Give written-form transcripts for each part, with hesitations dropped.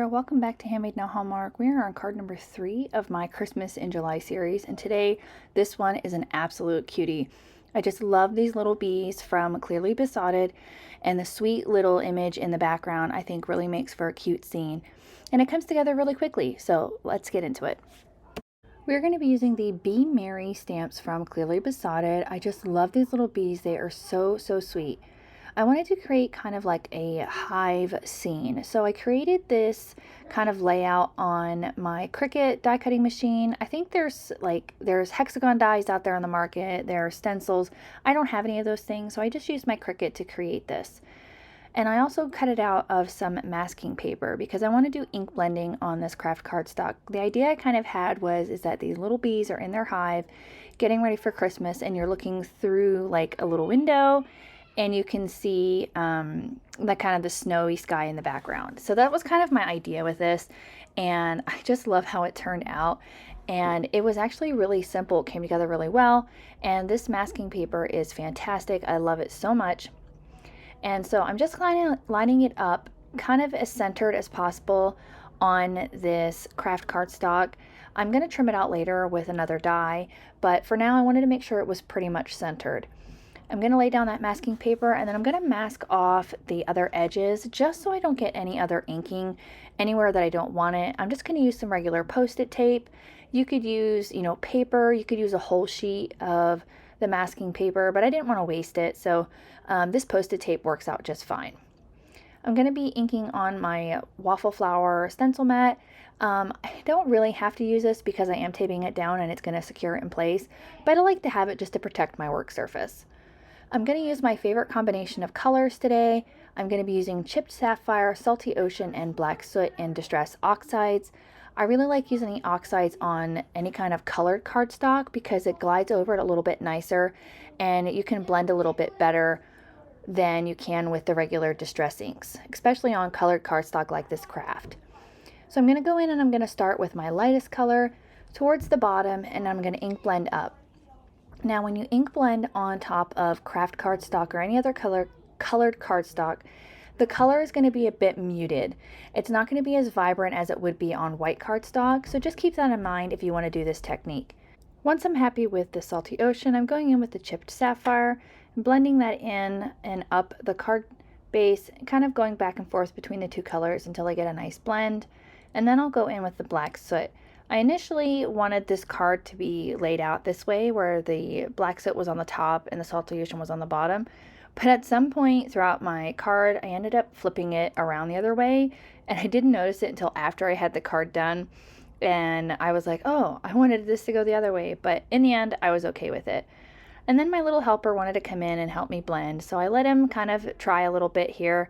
Monroe. Welcome back to Handmade Now Hallmark. We are on card number 3 of my Christmas in July series, and today this one is an absolute cutie. I just love these little bees from Clearly Besotted, and the sweet little image in the background I think really makes for a cute scene. And it comes together really quickly, so let's get into it. We're going to be using the Be Merry stamps from Clearly Besotted. I just love these little bees. They are so sweet. I wanted to create kind of like a hive scene. So I created this kind of layout on my Cricut die cutting machine. I think there's hexagon dies out there on the market. There are stencils. I don't have any of those things, so I just used my Cricut to create this. And I also cut it out of some masking paper because I want to do ink blending on this craft cardstock. The idea I kind of had is that these little bees are in their hive getting ready for Christmas, and you're looking through like a little window and you can see the snowy sky in the background. So that was kind of my idea with this, and I just love how it turned out. And it was actually really simple, it came together really well, and this masking paper is fantastic. I love it so much. And so I'm just kind of lining it up kind of as centered as possible on this craft cardstock. I'm going to trim it out later with another die, but for now I wanted to make sure it was pretty much centered. I'm going to lay down that masking paper, and then I'm going to mask off the other edges just so I don't get any other inking anywhere that I don't want it. I'm just going to use some regular Post-it tape. You could use, paper. You could use a whole sheet of the masking paper, but I didn't want to waste it, so this Post-it tape works out just fine. I'm going to be inking on my waffle flower stencil mat. I don't really have to use this because I am taping it down and it's going to secure it in place, but I like to have it just to protect my work surface. I'm going to use my favorite combination of colors today. I'm going to be using Chipped Sapphire, Salty Ocean, and Black Soot in Distress Oxides. I really like using the oxides on any kind of colored cardstock because it glides over it a little bit nicer and you can blend a little bit better than you can with the regular distress inks, especially on colored cardstock like this craft. So I'm going to go in and I'm going to start with my lightest color towards the bottom, and I'm going to ink blend up. Now, when you ink blend on top of craft cardstock or any other colored cardstock, the color is going to be a bit muted. It's not going to be as vibrant as it would be on white cardstock, so just keep that in mind if you want to do this technique. Once I'm happy with the Salty Ocean, I'm going in with the Chipped Sapphire, blending that in and up the card base, kind of going back and forth between the two colors until I get a nice blend, and then I'll go in with the Black Soot. I initially wanted this card to be laid out this way, where the Black Soot was on the top and the Salty Ocean was on the bottom. But at some point throughout my card, I ended up flipping it around the other way, and I didn't notice it until after I had the card done. And I was like, oh, I wanted this to go the other way. But in the end, I was okay with it. And then my little helper wanted to come in and help me blend. So I let him kind of try a little bit here.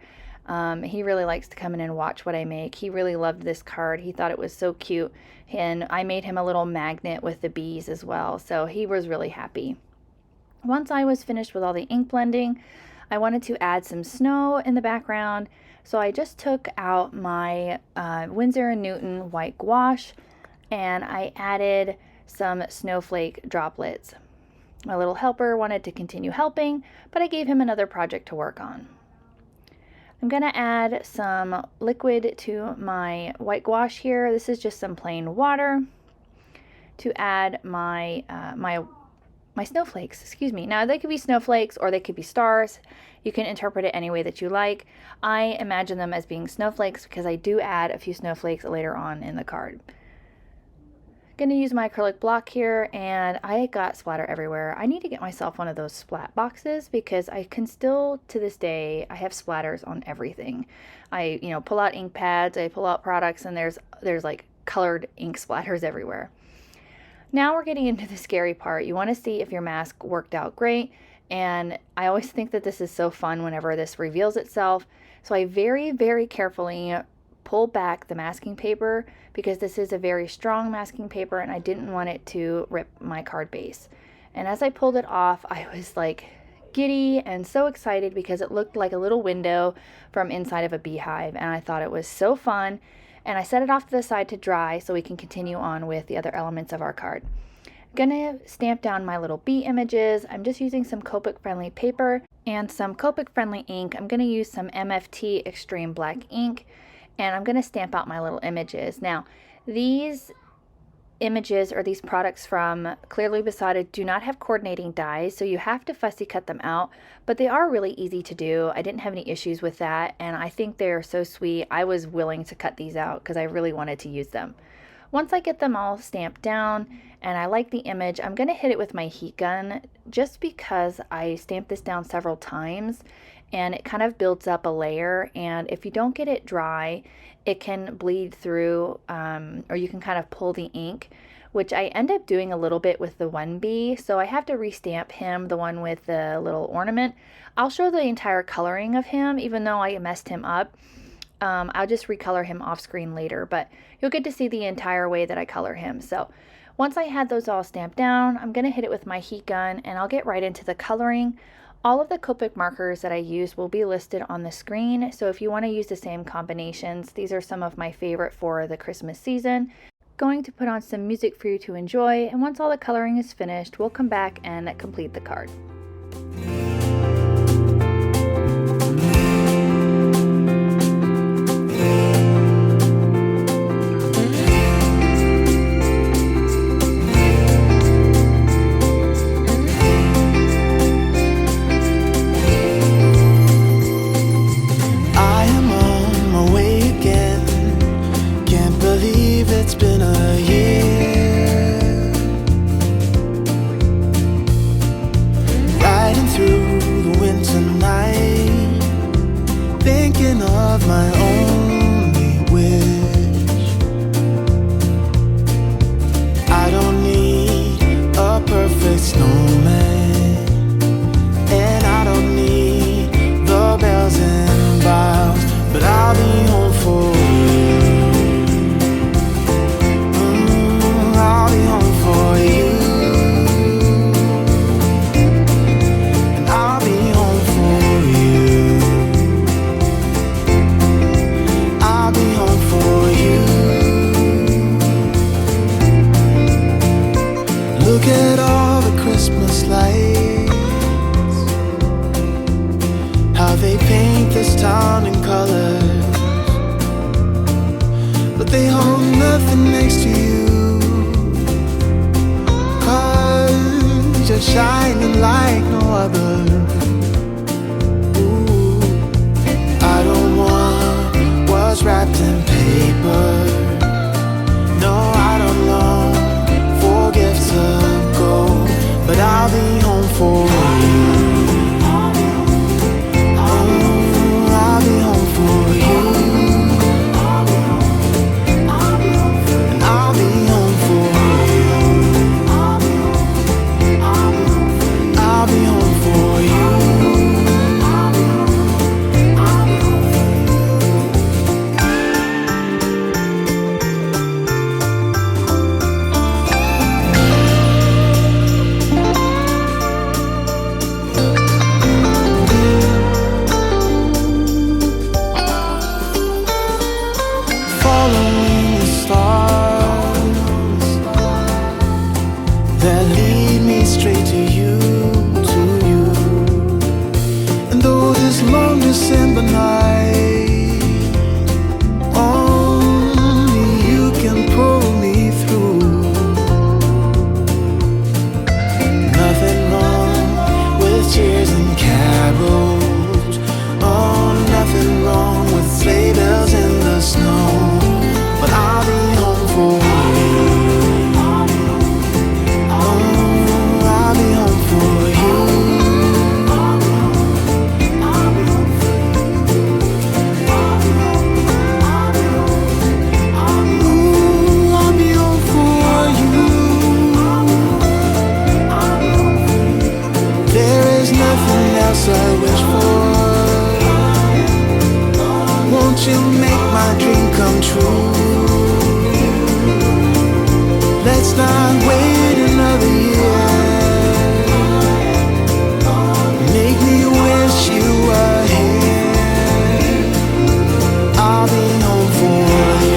He really likes to come in and watch what I make. He really loved this card. He thought it was so cute. And I made him a little magnet with the bees as well. So he was really happy. Once I was finished with all the ink blending, I wanted to add some snow in the background. So I just took out my Winsor & Newton white gouache and I added some snowflake droplets. My little helper wanted to continue helping, but I gave him another project to work on. I'm going to add some liquid to my white gouache here. This is just some plain water to add my my snowflakes, excuse me. Now they could be snowflakes or they could be stars. You can interpret it any way that you like. I imagine them as being snowflakes because I do add a few snowflakes later on in the card. Going to use my acrylic block here, and I got splatter everywhere. I need to get myself one of those splat boxes because I can still, to this day, I have splatters on everything. I, pull out ink pads, I pull out products, and there's like colored ink splatters everywhere. Now we're getting into the scary part. You want to see if your mask worked out great, and I always think that this is so fun whenever this reveals itself. So I very, very carefully pull back the masking paper because this is a very strong masking paper and I didn't want it to rip my card base. And as I pulled it off, I was like giddy and so excited because it looked like a little window from inside of a beehive, and I thought it was so fun. And I set it off to the side to dry so we can continue on with the other elements of our card. I'm gonna stamp down my little bee images. I'm just using some Copic friendly paper and some Copic friendly ink. I'm gonna use some MFT Extreme Black ink, and I'm going to stamp out my little images. Now, these images or these products from Clearly Besotted do not have coordinating dies, so you have to fussy cut them out, but they are really easy to do. I didn't have any issues with that, and I think they're so sweet. I was willing to cut these out because I really wanted to use them. Once I get them all stamped down and I like the image, I'm going to hit it with my heat gun just because I stamped this down several times and it kind of builds up a layer, and if you don't get it dry, it can bleed through, or you can kind of pull the ink, which I end up doing a little bit with the 1B, so I have to restamp him, the one with the little ornament. I'll show the entire coloring of him, even though I messed him up. I'll just recolor him off screen later, but you'll get to see the entire way that I color him. So once I had those all stamped down, I'm going to hit it with my heat gun and I'll get right into the coloring. All of the Copic markers that I use will be listed on the screen, so if you want to use the same combinations, these are some of my favorite for the Christmas season. Going to put on some music for you to enjoy, and once all the coloring is finished, we'll come back and complete the card. Shining like no other. Ooh, I don't want what's wrapped in paper. No, I don't long for gifts of gold, but I'll be home for you. Oh, I'll be home for you. And I'll be home for you. I'll be home for you. Following the stars that lead me straight to you. This long December night, only you can pull me through. Nothing wrong with cheers and carols. Oh, nothing wrong with sleigh bells in the snow. But I'll be home for you. Oh, I'll be home for you. I wish for. Won't you make my dream come true? Let's not wait another year. Make me wish you were here. I'll be home for you.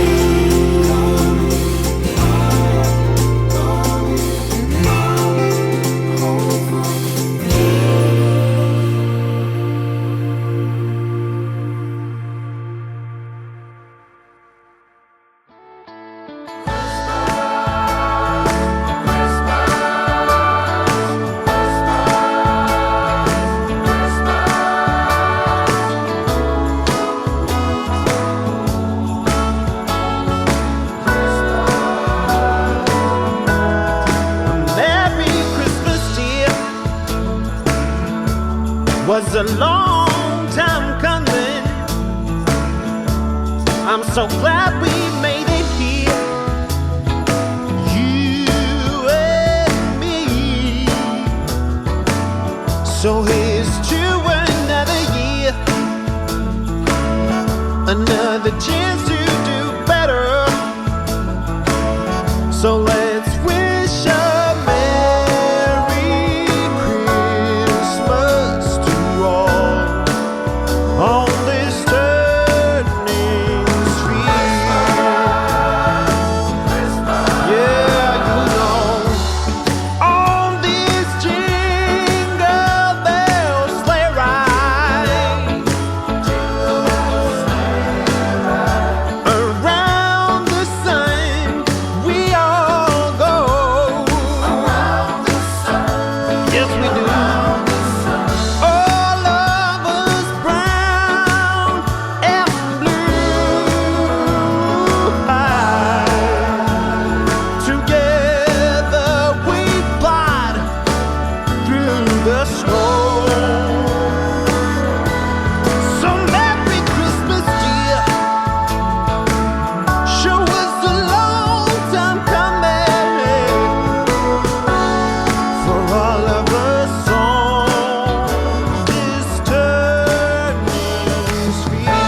was a long time coming. I'm so glad we made it here, you and me. So here's to another year, another chance to do better. So let's wish a Merry Christmas to all on this turning street. Yeah, you know, on this jingle bell sleigh ride, around the sun we all go. Yes, we do. All of us brown and blue eyed. Together we glide through the snow. So Merry Christmas, dear. Show us a long time coming for all of us on this turning street.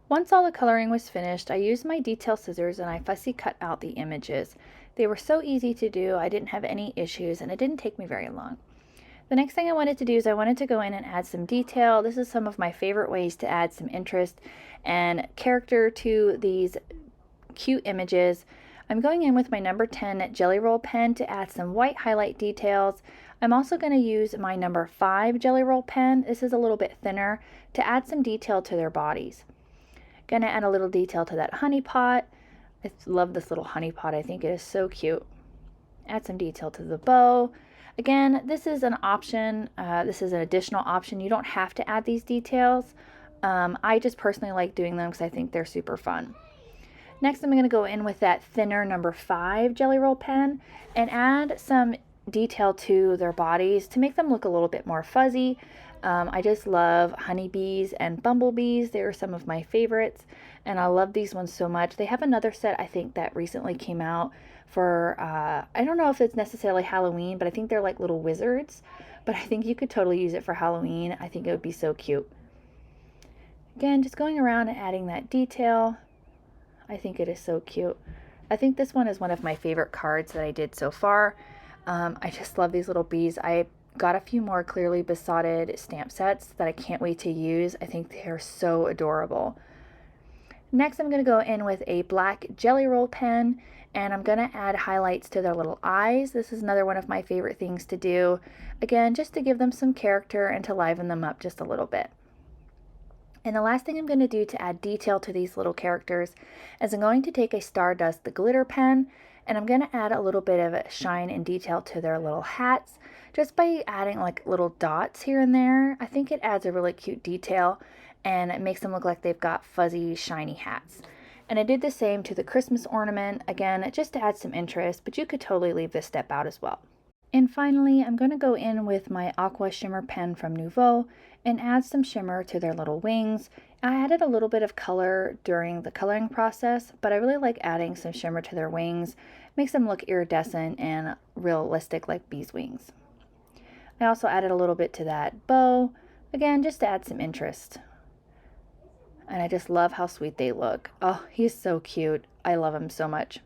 Once all the coloring was finished, I used my detail scissors and I fussy cut out the images. They were so easy to do, I didn't have any issues, and it didn't take me very long. The next thing I wanted to do is I wanted to go in and add some detail. This is some of my favorite ways to add some interest and character to these cute images. I'm going in with my number 10 Jelly Roll pen to add some white highlight details. I'm also going to use my number 5 Jelly Roll pen. This is a little bit thinner to add some detail to their bodies. Gonna add a little detail to that honey pot. I love this little honey pot. I think it is so cute. Add some detail to the bow. Again, this is an option. This is an additional option. You don't have to add these details. I just personally like doing them because I think they're super fun. Next, I'm going to go in with that thinner number 5 Jelly Roll pen and add some detail to their bodies to make them look a little bit more fuzzy. I just love honeybees and bumblebees. They are some of my favorites, and I love these ones so much. They have another set, I think, that recently came out for, I don't know if it's necessarily Halloween, but I think they're like little wizards. But I think you could totally use it for Halloween. I think it would be so cute. Again, just going around and adding that detail. I think it is so cute. I think this one is one of my favorite cards that I did so far. I just love these little bees. I got a few more clearly besotted stamp sets that I can't wait to use. I think they are so adorable. Next, I'm going to go in with a black Jelly Roll pen, and I'm going to add highlights to their little eyes. This is another one of my favorite things to do. Again, just to give them some character and to liven them up just a little bit. And the last thing I'm going to do to add detail to these little characters is I'm going to take a Stardust, the glitter pen, and I'm going to add a little bit of shine and detail to their little hats just by adding like little dots here and there. I think it adds a really cute detail and it makes them look like they've got fuzzy, shiny hats. And I did the same to the Christmas ornament, again, just to add some interest, but you could totally leave this step out as well. And finally, I'm going to go in with my AQUA shimmer pen from Nuvo and add some shimmer to their little wings. I added a little bit of color during the coloring process, but I really like adding some shimmer to their wings. It makes them look iridescent and realistic like bees' wings. I also added a little bit to that bow, again, just to add some interest. And I just love how sweet they look. Oh, he's so cute. I love him so much.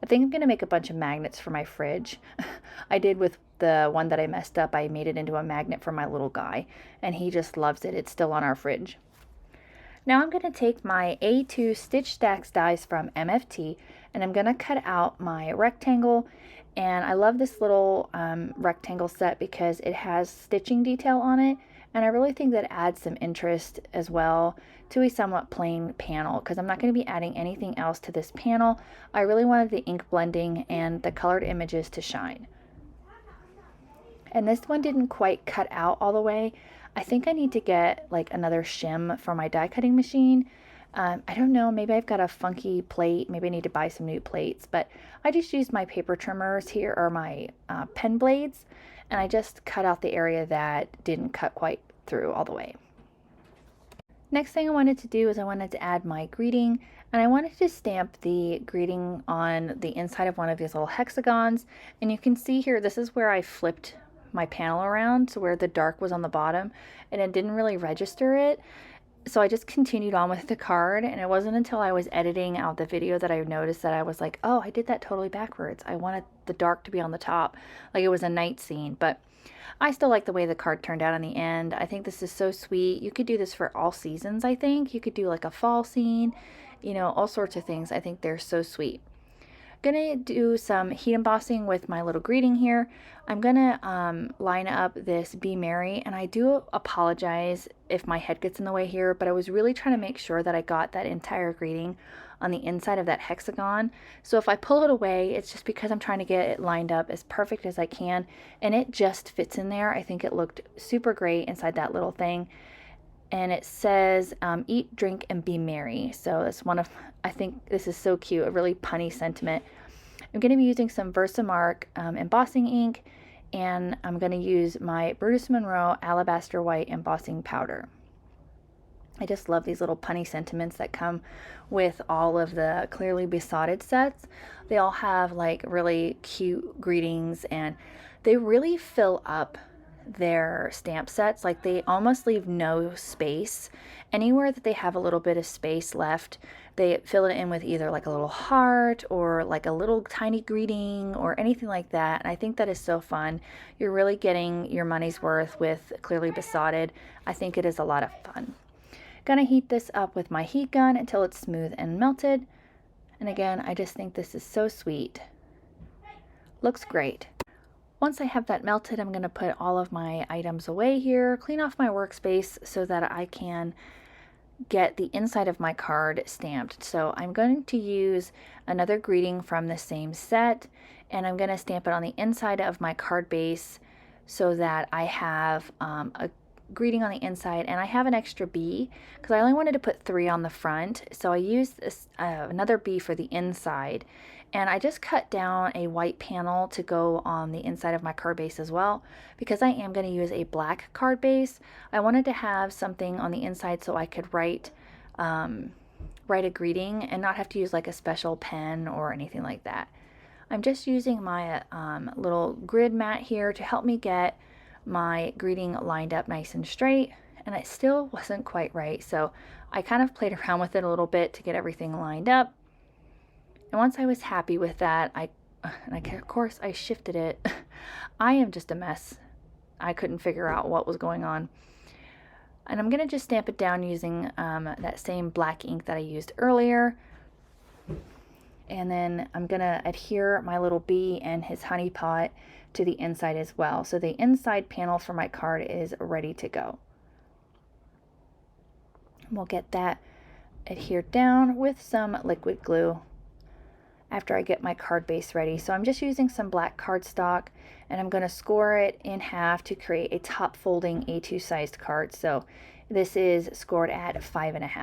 I think I'm going to make a bunch of magnets for my fridge. I did with the one that I messed up. I made it into a magnet for my little guy, and he just loves it. It's still on our fridge. Now I'm going to take my A2 Stitch Stacks dies from MFT, and I'm going to cut out my rectangle. And I love this little rectangle set because it has stitching detail on it, and I really think that adds some interest as well to a somewhat plain panel, because I'm not going to be adding anything else to this panel. I really wanted the ink blending and the colored images to shine. And this one didn't quite cut out all the way. I think I need to get like another shim for my die cutting machine. I don't know, maybe I've got a funky plate. Maybe I need to buy some new plates, but I just used my paper trimmers here, or my pen blades, and I just cut out the area that didn't cut quite through all the way. Next thing I wanted to do is I wanted to add my greeting, and I wanted to stamp the greeting on the inside of one of these little hexagons. And you can see here, this is where I flipped my panel around to where the dark was on the bottom, and it didn't really register it. So I just continued on with the card, and it wasn't until I was editing out the video that I noticed that I was like, oh, I did that totally backwards. I wanted the dark to be on the top, like it was a night scene, but I still like the way the card turned out in the end. I think this is so sweet. You could do this for all seasons, I think. You could do like a fall scene, you know, all sorts of things. I think they're so sweet. Gonna do some heat embossing with my little greeting here. I'm gonna line up this Be Merry, and I do apologize if my head gets in the way here, but I was really trying to make sure that I got that entire greeting on the inside of that hexagon. So if I pull it away, it's just because I'm trying to get it lined up as perfect as I can, and it just fits in there. I think it looked super great inside that little thing. And it says eat, drink, and be merry. So that's one of, I think this is so cute, a really punny sentiment. I'm going to be using some Versamark embossing ink, and I'm going to use my Brutus Monroe Alabaster White embossing powder. I just love these little punny sentiments that come with all of the Clearly Besotted sets. They all have like really cute greetings, and they really fill up their stamp sets. Like they almost leave no space. Anywhere that they have a little bit of space left, they fill it in with either like a little heart or like a little tiny greeting or anything like that. And I think that is so fun. You're really getting your money's worth with Clearly Besotted. I think it is a lot of fun. Gonna heat this up with my heat gun until it's smooth and melted. And again, I just think this is so sweet. Looks great. Once I have that melted, I'm going to put all of my items away here, clean off my workspace so that I can get the inside of my card stamped. So I'm going to use another greeting from the same set, and I'm going to stamp it on the inside of my card base so that I have a greeting on the inside, and I have an extra bee because I only wanted to put 3 on the front. So I used this, another bee for the inside, and I just cut down a white panel to go on the inside of my card base as well. Because I am going to use a black card base, I wanted to have something on the inside so I could write a greeting and not have to use like a special pen or anything like that. I'm just using my little grid mat here to help me get my greeting lined up nice and straight, and it still wasn't quite right, so I kind of played around with it a little bit to get everything lined up. And once I was happy with that, of course I shifted it. I am just a mess. I couldn't figure out what was going on. And I'm gonna just stamp it down using that same black ink that I used earlier. And then I'm gonna adhere my little bee and his honey pot to the inside as well. So the inside panel for my card is ready to go. We'll get that adhered down with some liquid glue after I get my card base ready. So I'm just using some black cardstock, and I'm going to score it in half to create a top folding A2 sized card. So this is scored at 5.5.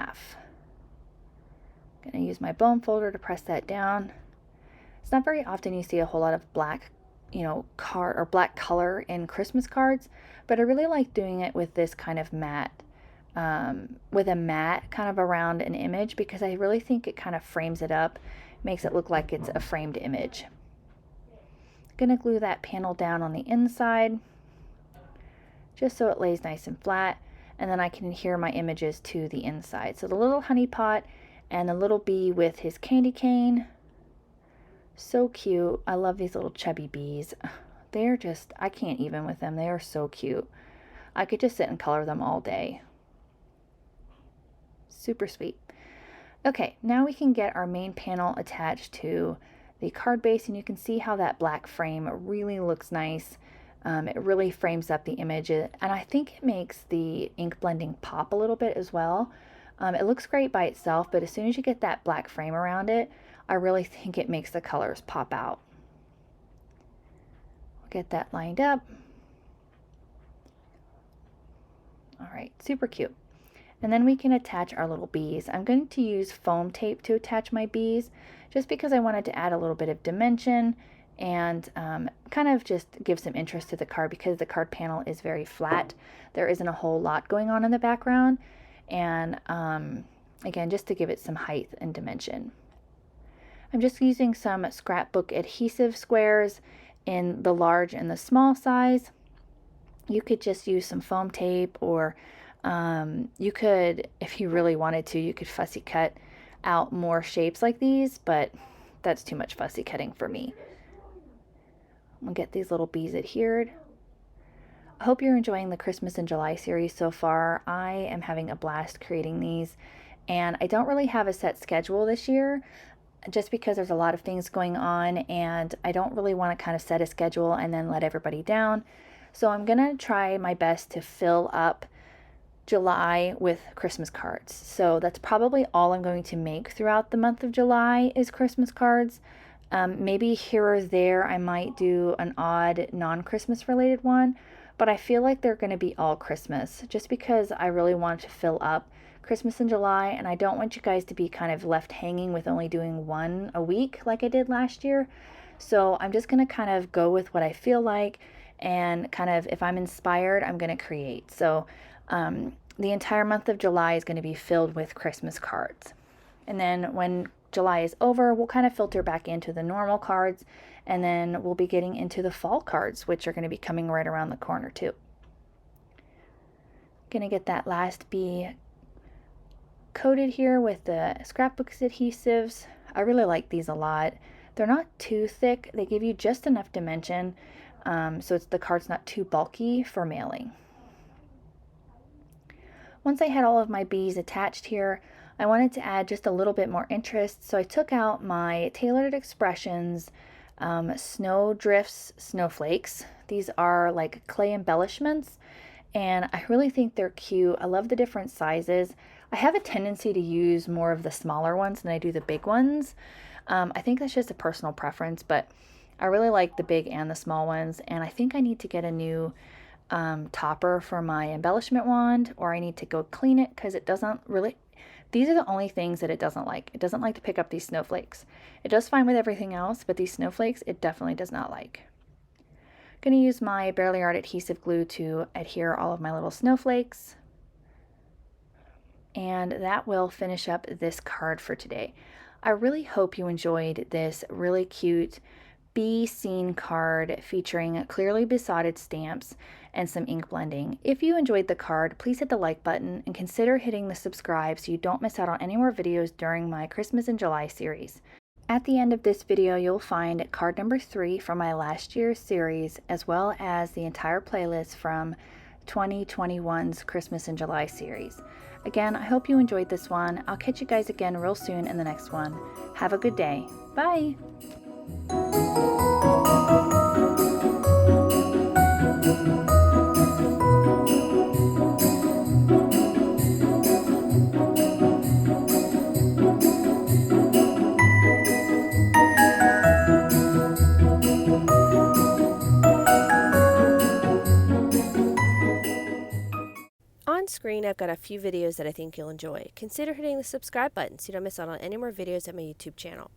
I'm going to use my bone folder to press that down. It's not very often you see a whole lot of black, card or black color in Christmas cards, but I really like doing it with this kind of matte, with a mat kind of around an image, because I really think it kind of frames it up, makes it look like it's a framed image. Gonna glue that panel down on the inside just so it lays nice and flat, and then I can adhere my images to the inside. So the little honey pot and the little bee with his candy cane, so cute. I love these little chubby bees. They're just, I can't even with them. They are so cute. I could just sit and color them all day. Super sweet. Okay, now we can get our main panel attached to the card base, and you can see how that black frame really looks nice. It really frames up the image, and I think it makes the ink blending pop a little bit as well. It looks great by itself, but as soon as you get that black frame around it, I really think it makes the colors pop out. We'll get that lined up. All right, super cute. And then we can attach our little bees. I'm going to use foam tape to attach my bees just because I wanted to add a little bit of dimension and kind of just give some interest to the card because the card panel is very flat. There isn't a whole lot going on in the background. And again, just to give it some height and dimension. I'm just using some scrapbook adhesive squares in the large and the small size. You could just use some foam tape, or you could, if you really wanted to, you could fussy cut out more shapes like these, but that's too much fussy cutting for me. I'll get these little bees adhered. I hope you're enjoying the Christmas in July series so far. I am having a blast creating these, and I don't really have a set schedule this year just because there's a lot of things going on, and I don't really want to kind of set a schedule and then let everybody down. So I'm gonna try my best to fill up July with Christmas cards. So that's probably all I'm going to make throughout the month of July is Christmas cards. Maybe here or there I might do an odd non-Christmas related one, but I feel like they're going to be all Christmas just because I really want to fill up Christmas in July, and I don't want you guys to be kind of left hanging with only doing one a week like I did last year. So I'm just going to kind of go with what I feel like, and kind of if I'm inspired, I'm going to create. So the entire month of July is going to be filled with Christmas cards. And then when July is over, we'll kind of filter back into the normal cards, and then we'll be getting into the fall cards, which are going to be coming right around the corner too. Going to get that last bee coated here with the scrapbook adhesives. I really like these a lot. They're not too thick. They give you just enough dimension, so the card's not too bulky for mailing. Once I had all of my bees attached here, I wanted to add just a little bit more interest, so I took out my Tailored Expressions Snow Drifts Snowflakes. These are like clay embellishments, and I really think they're cute. I love the different sizes. I have a tendency to use more of the smaller ones than I do the big ones. I think that's just a personal preference, but I really like the big and the small ones, and I think I need to get a new topper for my embellishment wand, or I need to go clean it because it doesn't really, these are the only things that it doesn't like. It doesn't like to pick up these snowflakes. It does fine with everything else, but these snowflakes it definitely does not like. I'm going to use my Barely Art adhesive glue to adhere all of my little snowflakes, and that will finish up this card for today. I really hope you enjoyed this really cute bee scene card featuring clearly besotted stamps and some ink blending. If you enjoyed the card, please hit the like button and consider hitting the subscribe so you don't miss out on any more videos during my Christmas in July series. At the end of this video, you'll find card number 3 from my last year's series, as well as the entire playlist from 2021's Christmas in July series. Again, I hope you enjoyed this one. I'll catch you guys again real soon in the next one. Have a good day. Bye! On screen, I've got a few videos that I think you'll enjoy. Consider hitting the subscribe button so you don't miss out on any more videos at my YouTube channel.